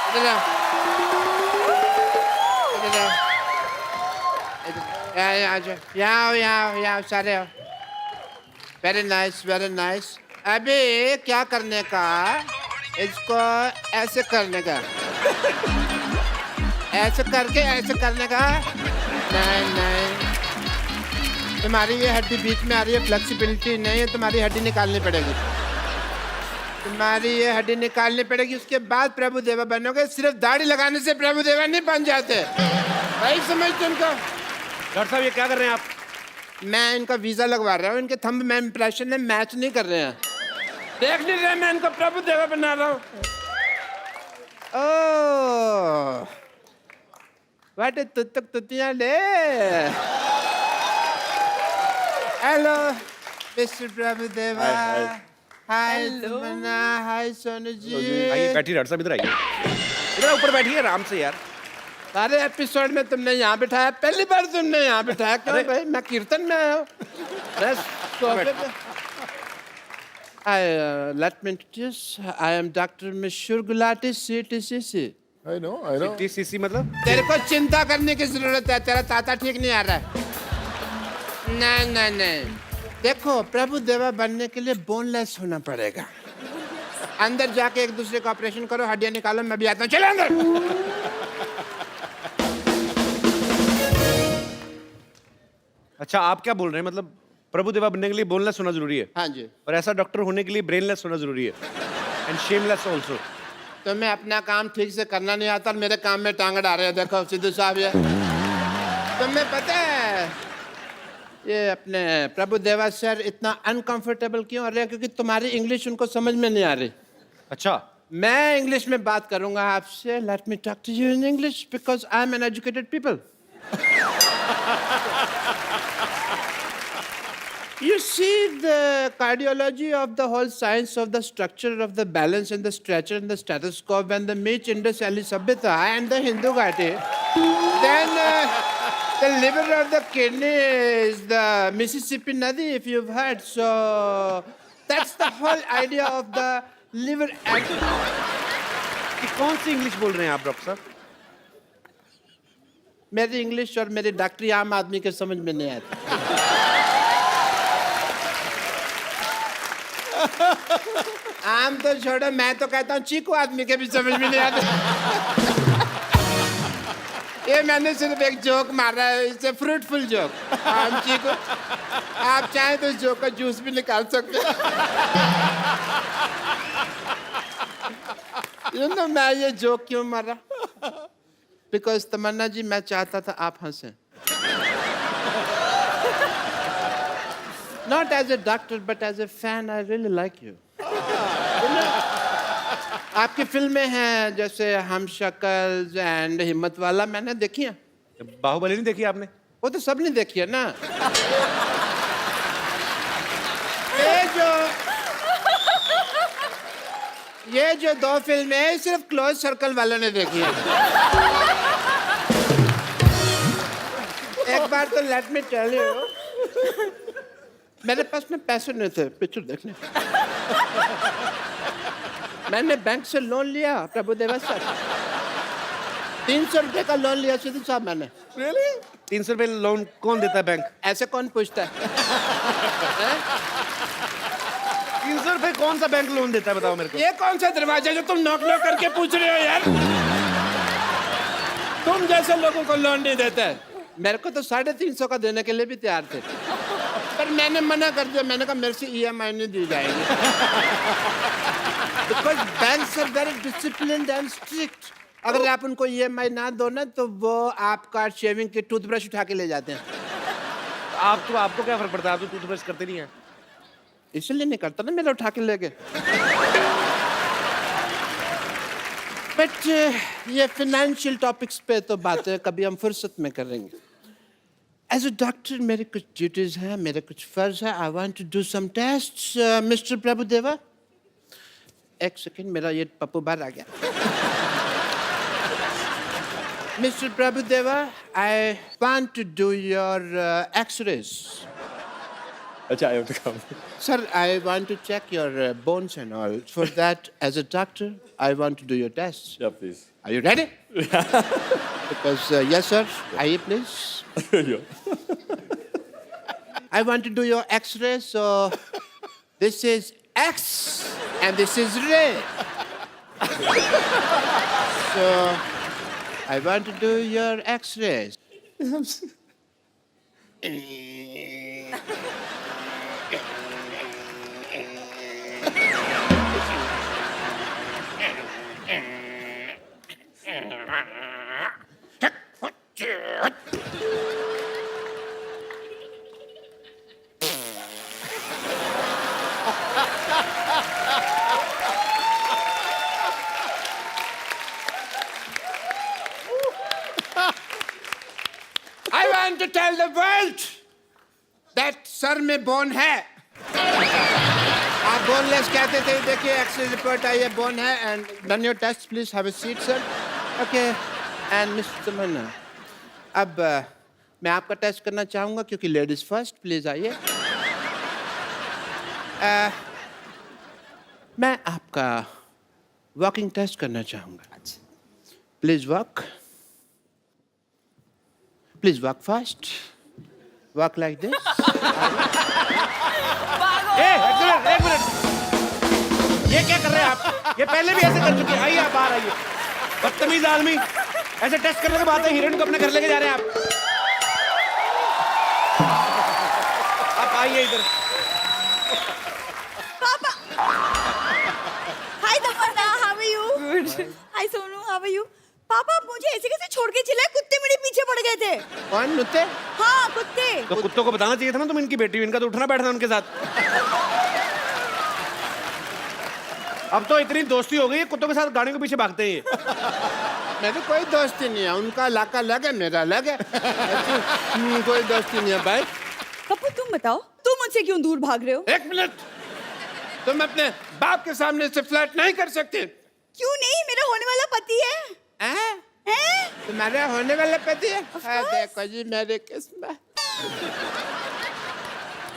इधर आओ, इधर आओ, यहाँ आ जाओ, यहाँ आओ, सारे आओ। Very nice, very nice. अभी क्या करने का, इसको ऐसे करने का, ऐसे करके ऐसे करने का। नहीं नहीं, तुम्हारी ये हड्डी बीच में आ रही है, फ्लेक्सिबिलिटी नहीं है, तुम्हारी हड्डी निकालनी पड़ेगी, तुम्हारी ये हड्डी निकालनी पड़ेगी। उसके बाद प्रभु देवा बनोगे। सिर्फ दाढ़ी लगाने से प्रभु देवा नहीं बन जाते भाई, समझ तुमको। डॉक्टर साहब ये क्या कर रहे हैं आप? मैं इनका वीजा लगवा रहा हूँ, इनके थंब में इंप्रेशन है, मैच नहीं कर रहे हैं। देख नहीं रहे, मैं इनको प्रभु देवा बना रहा हूँ। ओह वाटे तुतक तुतियां ले। हेलो मिस्टर प्रभु देवा। हाय सुमना, हाय सोनू जी। आइए बैठिए डॉक्टर साहब, इधर आइए, इधर ऊपर बैठिए आराम से यार। सारे एपिसोड में तुमने यहाँ बिठाया, पहली बार तुमने यहाँ बिठाया क्यों भाई? मैं कीर्तन में आया हूँ। Let me introduce. I am Dr. Mishur Gulati, CTCC. I know. TCC मतलब? तेरे को चिंता करने की जरूरत है, तेरा ताता ठीक नहीं आ रहा है। नहीं नहीं नहीं, देखो प्रभु देवा बनने के लिए बोनलेस होना पड़ेगा। अंदर जाके एक दूसरे का ऑपरेशन करो, हड्डियां निकालो, मैं भी आता हूँ। चलो अंदर। अच्छा आप क्या बोल रहे हैं, मतलब प्रभु देवा बनने के लिए बोनलेस होना जरूरी है? हाँ जी। और ऐसा डॉक्टर होने के लिए ब्रेनलेस होना जरूरी है, एंड शेमलेस ऑल्सो। तो मैं अपना काम ठीक से करना नहीं आता और मेरे काम में टांग अड़ा रहे हैं। देखो सिद्धू साहब, ये तुम्हें पता है ये अपने प्रभु देवा सर इतना अनकंफर्टेबल क्यों हो रहे हैं? क्योंकि तुम्हारी इंग्लिश उनको समझ में नहीं आ रही। अच्छा मैं इंग्लिश में बात करूंगा आपसे। Let me talk to you in English because I am an educated people. You see, the cardiology of the whole science of the structure of the balance and the stretcher and the stethoscope and the Meech Indus Valley Sabhyata and the Hindu Ghati. Then the liver of the kidney is the Mississippi Nadi, if you've heard. So that's the whole idea of the liver. ये कौन सी English बोल रहे हैं आप doctor साहब? मेरी English और मेरी डॉक्टरी आम आदमी के समझ में नहीं आती। आम तो छोड़ो, मैं तो कहता हूँ चीकू आदमी के भी समझ में नहीं आते। ये मैंने सिर्फ एक जोक मारा है, इससे फ्रूटफुल जोक। आम चीकू, आप चाहें तो इस जोक का जूस भी निकाल सकते हैं। You know, मैं ये जोक क्यों मारा? बिकॉज तमन्ना जी, मैं चाहता था आप हंसें। Not as a doctor, but as a fan, I really like you. आपकी फिल्में हैं जैसे हम शक्ल एंड हिम्मत वाला, मैंने देखी है। बाहुबली नहीं देखी आपने? वो तो सब ने देखी है ना। ये जो दो फिल्में हैं सिर्फ क्लोज सर्कल वालों ने देखी है। एक बार तो लेट मी टेल यू, मेरे पास ना पैसे नहीं थे पिक्चर देखने। मैंने बैंक से लोन लिया प्रभु देवा सर, 300 रुपए का लोन लिया सिद्धू साहब मैंने। Really? 300 रुपए लोन कौन देता है बैंक? ऐसे कौन पूछता है? 300 रुपए कौन सा बैंक लोन देता है बताओ मेरे को? ये कौन सा दरवाजा जो तुम नॉक नॉक करके पूछ रहे हो यार? तुम जैसे लोगों को लोन नहीं देता है। मेरे को तो 350 का देने के लिए भी तैयार थे, पर मैंने मना कर दिया। मैंने कहा मेरे से EMI नहीं दी जाएगी। Because banks are very disciplined and strict. अगर आप उनको EMI ना दो ना तो वो आपका शेविंग की टूथब्रश उठा के ले जाते हैं। आपको क्या फर्क पड़ता है? आप तो टूथब्रश करते नहीं हैं। इसलिए नहीं करता ना, मेरा उठा के ले गए। बट ये फाइनेंशियल टॉपिक्स पे तो बातें कभी हम फुर्सत में करेंगे। एज अ डॉक्टर मेरे कुछ ड्यूटीज हैं, मेरे कुछ फर्ज है। I want to do some test. Mister Prabhu Deva, एक सेकेंड, मेरा ये पप्पू बाहर आ गया। Mister Prabhu Deva, I want to do your xrays. अच्छा आयो तो काम Sir, I want to check your bones and all. For that, as a doctor, I want to do your tests. या please Are you ready? Because, yes, sir. Aye, please. I want to do your X-ray. So, this is X and this is ray. So, I want to do your X-rays. I want to tell the world that sir में bone है. आप boneless कहते थे. देखिए x ray report आई है, bone है. And done your test, please have a seat sir. Okay. And mister Tamanna, अब मैं आपका टेस्ट करना चाहूँगा क्योंकि लेडीज फर्स्ट. प्लीज आइए. मैं आपका वॉकिंग टेस्ट करना चाहूँगा. Please walk. Please walk fast. Walk like this. एक मिनट ये क्या कर रहे हैं आप? ये पहले भी ऐसे कर चुके हैं. आइए आप बाहर आइए. बदतमीज आदमी. ऐसे टेस्ट करने के बाद हीरोइन को अपने घर लेके जा रहे हैं आप. आप आइए इधर. Papa! Hi, Tamanna. How are you? Good. Hi, Sonu. How are you? पापा मुझे ऐसे कैसे छोड़ के चिल्लाए? कुत्ते मेरे पीछे पड़ गए थे. कौन नुत्ते? हाँ कुत्ते. तो कुत्तों को बताना चाहिए था ना तुम इनकी बेटी हो. इनका तो उठना बैठना उनके साथ. अब तो इतनी दोस्ती हो गई है, कुत्तों के साथ गाड़ियों के पीछे भागते हैं ये. मेरी कोई दोस्ती नहीं है. उनका इलाका अलग है, मेरा अलग है. कोई दोस्ती नहीं है भाई. पप्पू तुम बताओ, तुम मुझसे क्यों दूर भाग रहे हो? एक मिनट. तुम अपने बाप के सामने से फ्लर्ट नहीं कर सकते. क्यों नहीं? मेरा होने वाला पति है. हैं? तुम्हारे होने वाले पति है? Of हाँ, course. देखो जी मेरी किस्मत.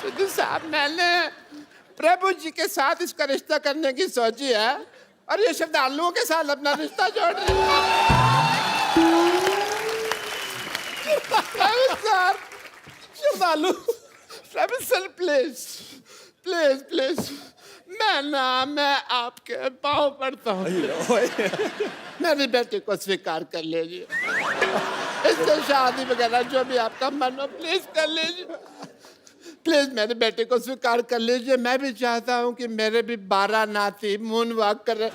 सिद्धू साहब, मैंने प्रभु जी के साथ इसका रिश्ता करने की सोची है और ये श्रद्धालुओं के साथ अपना रिश्ता जोड़ रही है. श्रद्धालु, प्रभु सर प्लीज प्लीज प्लीज. मैं आपके पाँव पड़ता हूँ. मेरी बेटी को स्वीकार कर लीजिए. इससे शादी वगैरह जो भी आपका मन हो प्लीज कर लीजिए. प्लीज मेरी बेटी को स्वीकार कर लीजिए. मैं भी चाहता हूँ कि मेरे भी 12 नाती मून वॉक करे.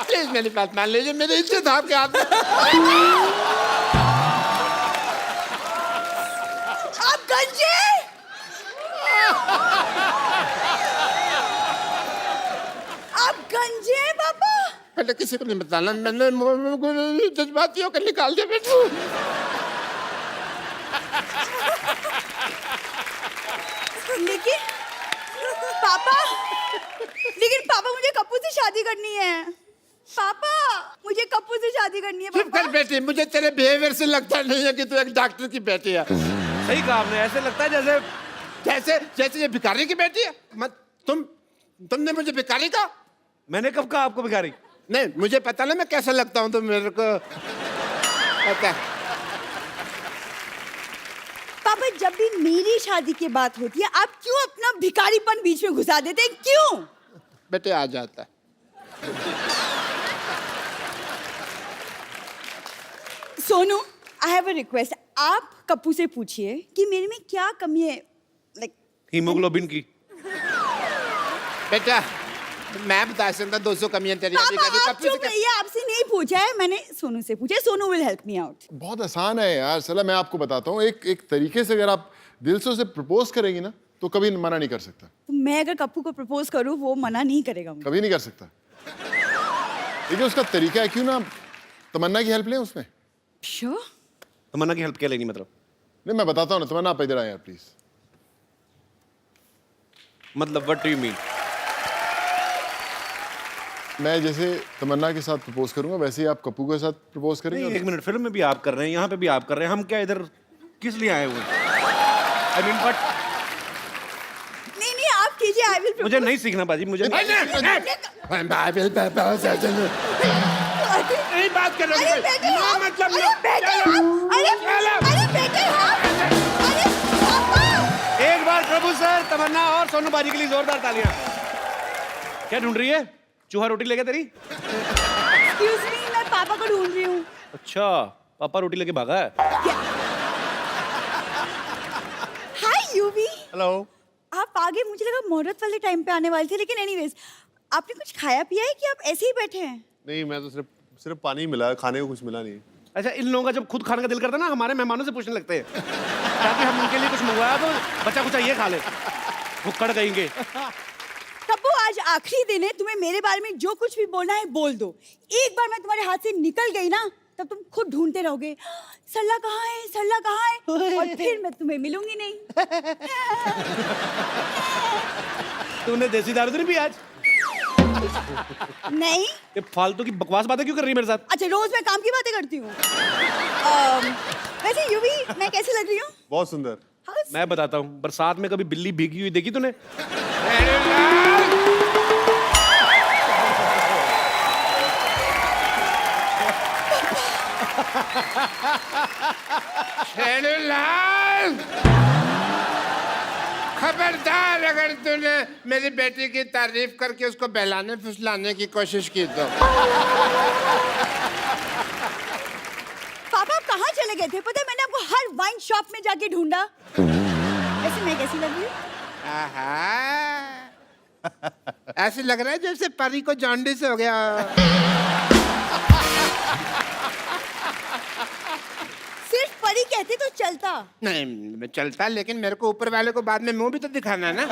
प्लीज मेरी बात मान लीजिए. मेरी इज्जत आपके हाथ में. आप गंजे. आप गंजे हैं पापा. पहले किसी को नहीं बताना. मैंने जज्बातियों को निकाल दिया बेटू. लेकिन पापा मुझे कप्पू से शादी करनी है. पापा मुझे कप्पू से शादी करनी है. चुप कर बेटी. मुझे तेरे बिहेवियर से लगता नहीं है कि तू एक डॉक्टर की बेटी है. सही कहा आपने. ऐसे लगता है जैसे जैसे जैसे ये भिखारी की बेटी है. मत तुमने मुझे भिखारी कहा. मैंने कब कहा आपको भिखारी? नहीं, मुझे पता ना मैं कैसा लगता हूँ. तो मेरे को पता है. पापा जब भी मेरी शादी की बात होती है आप क्यों अपना भिखारीपन बीच में घुसा देते हैं? क्यों? बेटे आ जाता है. Sonu, I have a request. आप कप्पू से पूछिए कि मेरे में क्या कमी है. लाइक हीमोग्लोबिन की. बेटा मैं बता सकता 200 कमियां तेरी अभी पापा कभी आप कप्पू से चुप रहिए. आपसे नहीं पूछा है मैंने, सोनू से पूछा है. Sonu will help me out. बहुत आसान है यार. चला मैं आपको बताता हूँ. एक तरीके से अगर आप दिल से उसे प्रपोज करेंगी ना तो कभी मना नहीं कर सकता. तो मैं अगर कप्पू को प्रपोज करूं वो मना नहीं करेगा मुझे. कभी नहीं कर सकता. देखिए उसका तरीका है. क्यों ना तमन्ना की हेल्प लें उसमें. श्योर. तमन्ना की हेल्प क्या लेनी मतलब? नहीं मैं बताता हूँ ना. तमन्ना आप इधर आए यार प्लीज. मतलब व्हाट डू यू मीन? मैं जैसे तमन्ना के साथ प्रपोज करूंगा वैसे ही आप कप्पू के साथ प्रपोज करेंगे. नहीं, एक मिनट. फिल्म में भी आप कर रहे हैं, यहाँ पे भी आप कर रहे हैं. हम क्या इधर किस लिए आए हुए? आई मीन बट नहीं नहीं आप कीजिए, आई विल मुझे नहीं सीखना बाजी, मुझे नहीं। नहीं बात कर रहे अरे हो बेटे नो आप- मतलब अरे नो बेटे आप- अरे अरे बेटे आप- अरे पापा एक बार प्रभु सर, तमन्ना और सोनू बाजी के लिए जोरदार तालियां। क्या ढूंढ रही है? चूहा रोटी लेके तेरी? एक्सक्यूज मी, मैं पापा को ढूंढ रही हूँ। अच्छा, पापा रोटी लेके भागा है। हाय यूवी, हेलो। आप आगे, मुझे लगा मुहूर्त वाले टाइम पे आने वाले थे, लेकिन एनीवेज आपने कुछ खाया पिया है कि आप ऐसे ही बैठे हैं? नहीं, मैं तो सिर्फ पानी मिला, खाने को कुछ मिला नहीं। अच्छा, इन लोगों का जब खुद खाने का दिल करता है ना, हमारे मेहमानों से पूछने लगते हैं ताकि हम उनके लिए कुछ मंगवाया तो बच्चा कुछ ये खा ले, भुक्कड़ कहेंगे। तब्बू, आज आखिरी दिन है, तुम्हें मेरे बारे में जो कुछ भी बोलना है बोल दो। एक बार मैं तुम्हारे हाथ से निकल गई ना, तब तुम खुद ढूंढते रहोगे, सरला कहाँ है, सरला कहाँ है, और फिर मैं तुम्हें मिलूंगी नहीं। तूने देसी दारू तो नहीं पी आज? नहीं। ये फालतू की बकवास बातें क्यों कर रही है मेरे साथ? अच्छा, रोज मैं काम की बातें करती हूँ। वैसे यूवी, मैं कैसी लग रही हूँ? बहुत सुंदर। How's- मैं बताता हूँ, बरसात में कभी बिल्ली भीगी हुई देखी तूने? शेरूलाल, खबरदार अगर तूने मेरी बेटी की तारीफ करके उसको बहलाने फुसलाने की कोशिश की तो। पापा आप कहाँ चले गए थे? पता है मैंने आपको हर वाइन शॉप में जाके ढूंढा। वैसे मैं कैसी लग रही हूँ? आहा, ऐसे लग रहा है जैसे परी को जॉन्डिस हो गया। सिर्फ परी कहते तो चलता। नहीं, मैं चलता, लेकिन मेरे को ऊपर वाले को बाद में मुंह भी तो दिखाना है ना।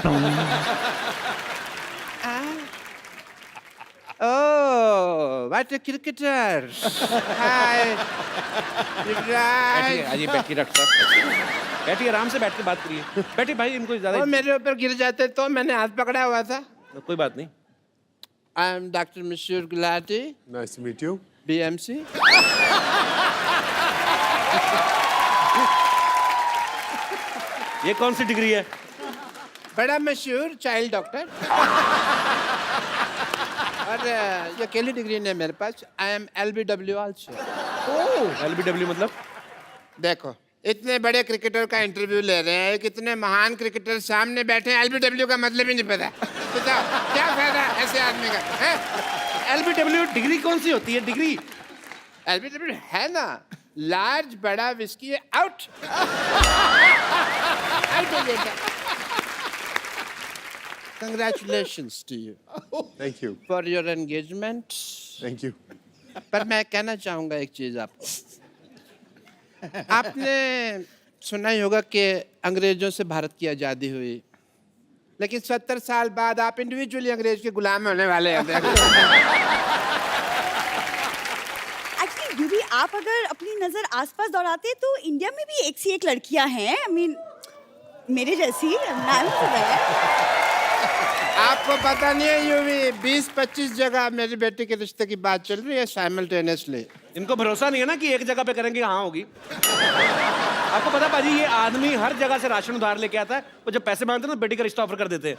ओह, व्हाट अ क्रिकेटर। हाय बैठिए, आइए बैठिए डॉक्टर साहब, बैठिए, आराम से बैठ के बात करिए। बैठिए भाई, इनको ज्यादा वो मेरे ऊपर गिर जाते तो मैंने हाथ पकड़ा हुआ था। कोई बात नहीं। आई am doctor Mashoor Gulati, nice to meet you. BMC. ये कौन सी डिग्री है? बड़ा मशहूर चाइल्ड डॉक्टर। और ये अकेली डिग्री नहीं है मेरे पास। I am LBW also. LBW मतलब? देखो, इतने बड़े क्रिकेटर का इंटरव्यू ले रहे हैं, कितने महान क्रिकेटर सामने बैठे हैं, LBW का मतलब ही नहीं पता। बताओ क्या फायदा ऐसे आदमी का है? LBW डिग्री कौन सी होती है? डिग्री LBW है ना, लार्ज बड़ा whisky out. Congratulations to you thank you. for your engagement. Thank you. पर मैं कहना चाहूंगा एक चीज आपको। आपने सुना ही होगा कि अंग्रेजों से भारत की आजादी हुई, लेकिन 70 साल बाद आप इंडिविजुअली अंग्रेज के गुलाम होने वाले हैं। एक्चुअली यूवी, आप अगर अपनी नजर आसपास दौड़ाते तो इंडिया में भी एक सी एक लड़कियां हैं। आई मीन मेरे जैसी। नाम तो है। आपको पता नहीं है यूवी, 20-25 जगह मेरी बेटी के रिश्ते की बात चल रही है साइमल्टेनियसली। इनको भरोसा नहीं है ना कि एक जगह पे करेंगे हाँ होगी। आपको पता बाजी, ये आदमी हर जगह से राशन उधार लेके आता है, वो जब पैसे मांगते हैं ना बेटी का रिश्ता ऑफर कर देते हैं।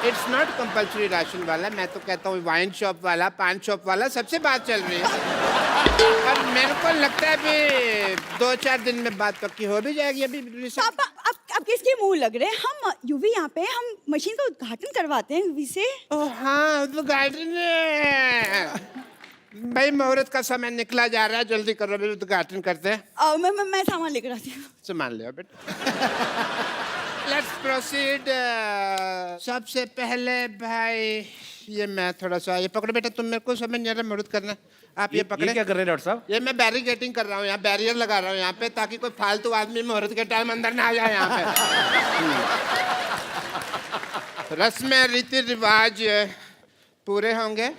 इट्स नॉट कंपल्सरी राशन वाला, मैं तो कहता हूँ वाइन शॉप वाला, पान शॉप वाला, सबसे बात चल रही है। और मेरे को लगता है भी 2-4 दिन में बात पक्की हो भी जाएगी। अभी पापा अब किसके मुंह लग रहे हैं? हम यूवी यहाँ पे हम मशीन का उद्घाटन करवाते हैं यूवी से। ओह हाँ, उद्घाटन है। भाई मुहूर्त का समय निकला जा रहा है, जल्दी करो, भी उद्घाटन करते हैं। मैं सामान लेकर आती हूँ। संभाल लिया बेटा। Let's proceed. सबसे पहले भाई ये मैं थोड़ा सा, ये पकड़ो बेटा, तुम मेरे को समझ नहीं आ रहा, मुहूर्त करना। आप ये पकड़े। क्या कर रहे हैं डॉक्टर साहब? ये मैं बैरिकेटिंग कर रहा हूँ, यहाँ बैरियर लगा रहा हूँ यहाँ पे, ताकि कोई फालतू आदमी मुहूर्त के टाइम अंदर ना आ जाए यहाँ पे। रस्में रीति रिवाज पूरे होंगे।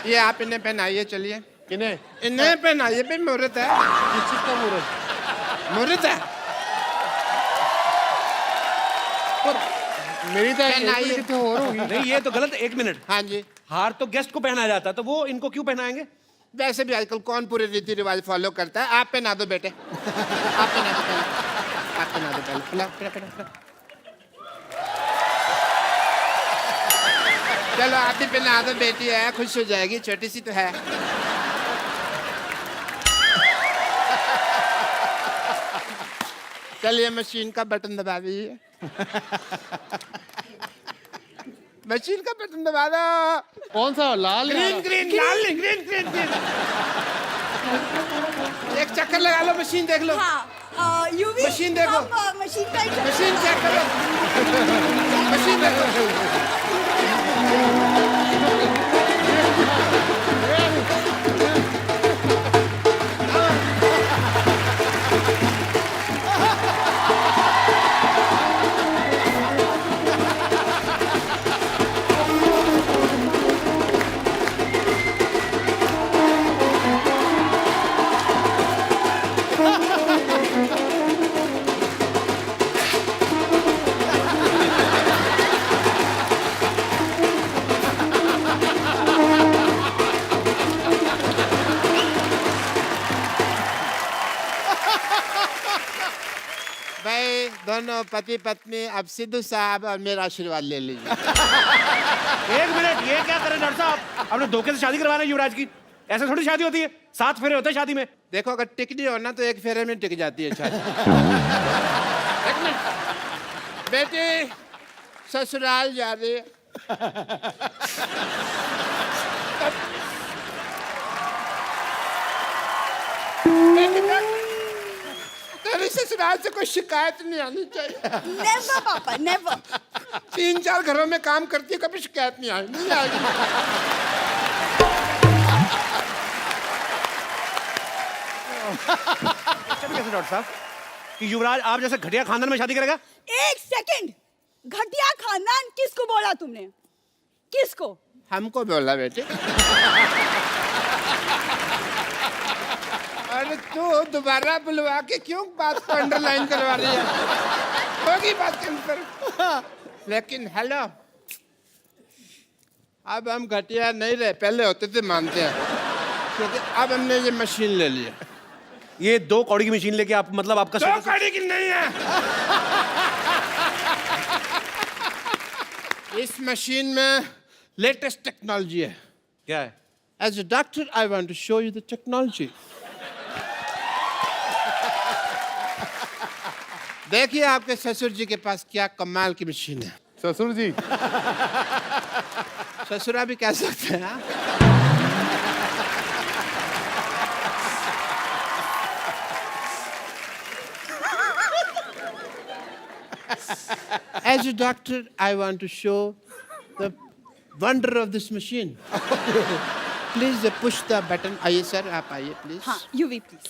ये आप इन्हें पहनाइए, चलिए किन्हें? इन्हें पहनाइए, भाई मुहूर्त है। किस चीज का मुहूर्त? मुहूर्त है। मेरी तो पहनाइए। कितने और होगी। नहीं, ये तो गलत। 1 मिनट, हाँ जी, हार तो गेस्ट को पहनाया जाता है, तो वो इनको क्यों पहनाएंगे? वैसे भी आजकल कौन पूरे रीति रिवाज फॉलो करता है? आप पहना दो बेटे, आप पहना दो पहले, आप पहना दो पहले, पिला पिला पिला पिला। चलो आप भी पहना दो, बेटी है खुश हो जाएगी, छोटी सी तो है। चलिए मशीन का बटन दबा दीजिए। मशीन का बटन दबा दो। कौन सा लाल या ग्रीन ग्रीन लाल नहीं, ग्रीन ग्रीन ग्रीन। एक चक्कर लगा लो, मशीन देख लो। हाँ यूवी मशीन देखो। मशीन का एक चक्कर- मशीन चेक करो, मशीन देखो। भाई दोनों पति पत्नी अब सिद्धू साहब और मेरा आशीर्वाद ले लीजिए। एक मिनट, ये क्या करें डॉक्टर साहब? आपने धोखे से शादी करवा रहे हैं युवराज की। ऐसे थोड़ी शादी होती है, 7 फेरे होते हैं शादी में। देखो अगर टिकनी हो ना तो एक फेरे में टिक जाती है शादी। एक मिनट। बेटी ससुराल जा रही है। तेरी ससुराल से कोई शिकायत नहीं आनी चाहिए। नेवर पापा नेवर। 3-4 घरों में काम करती है, कभी शिकायत नहीं आई, नहीं आएगी। अच्छा भी कैसे डॉक्टर साहब कि युवराज आप जैसे घटिया खानदान में शादी करेगा? एक सेकंड, घटिया खानदान किसको बोला तुमने? किसको? हमको बोला बेटे। अरे तू दोबारा बुलवा के क्यों बात को अंडरलाइन करवा रही है? होगी बात कंफर्म। लेकिन हेलो, अब हम घटिया नहीं रहे, पहले होते थे मानते हैं, क्योंकि अब हमने ये मशीन ले ली है। ये 2 कौड़ी की मशीन लेके आप मतलब आपका 2 कौड़ी की नहीं है। इस मशीन में लेटेस्ट टेक्नोलॉजी है। क्या है? As a doctor, I want to show you the technology. देखिए आपके ससुर जी के पास क्या कमाल की मशीन है। ससुर जी? ससुरा भी कह सकते हैं। हाँ? As a doctor, I want to show the wonder of this machine. Please push the button. आइए सर, आप आइए प्लीज। हाँ यूवी प्लीज।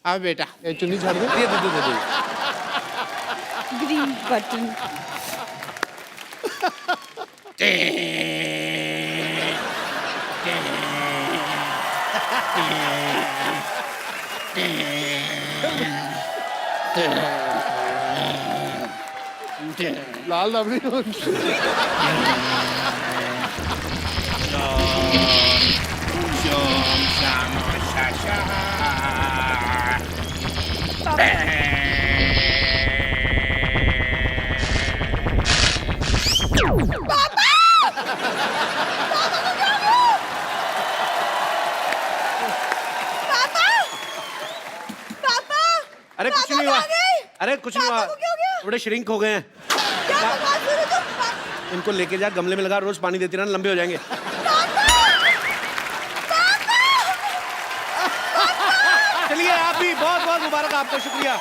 आओ बेटा। ये चुन्नी झाड़ दे। दे। Green button. लाल रबड़ी। पापा अरे कुछ पापा नहीं हुआ। कहाँ गए? अरे कुछ नहीं हुआ, पापा को क्या हो गया? थोड़े श्रिंक हो गए हैं। क्या बकवास कर रहे हो तुम? इनको लेके जा, गमले में लगा, रोज पानी देती रहना, लंबे हो जाएंगे। चलिए आप भी बहुत बहुत मुबारक, आपको शुक्रिया।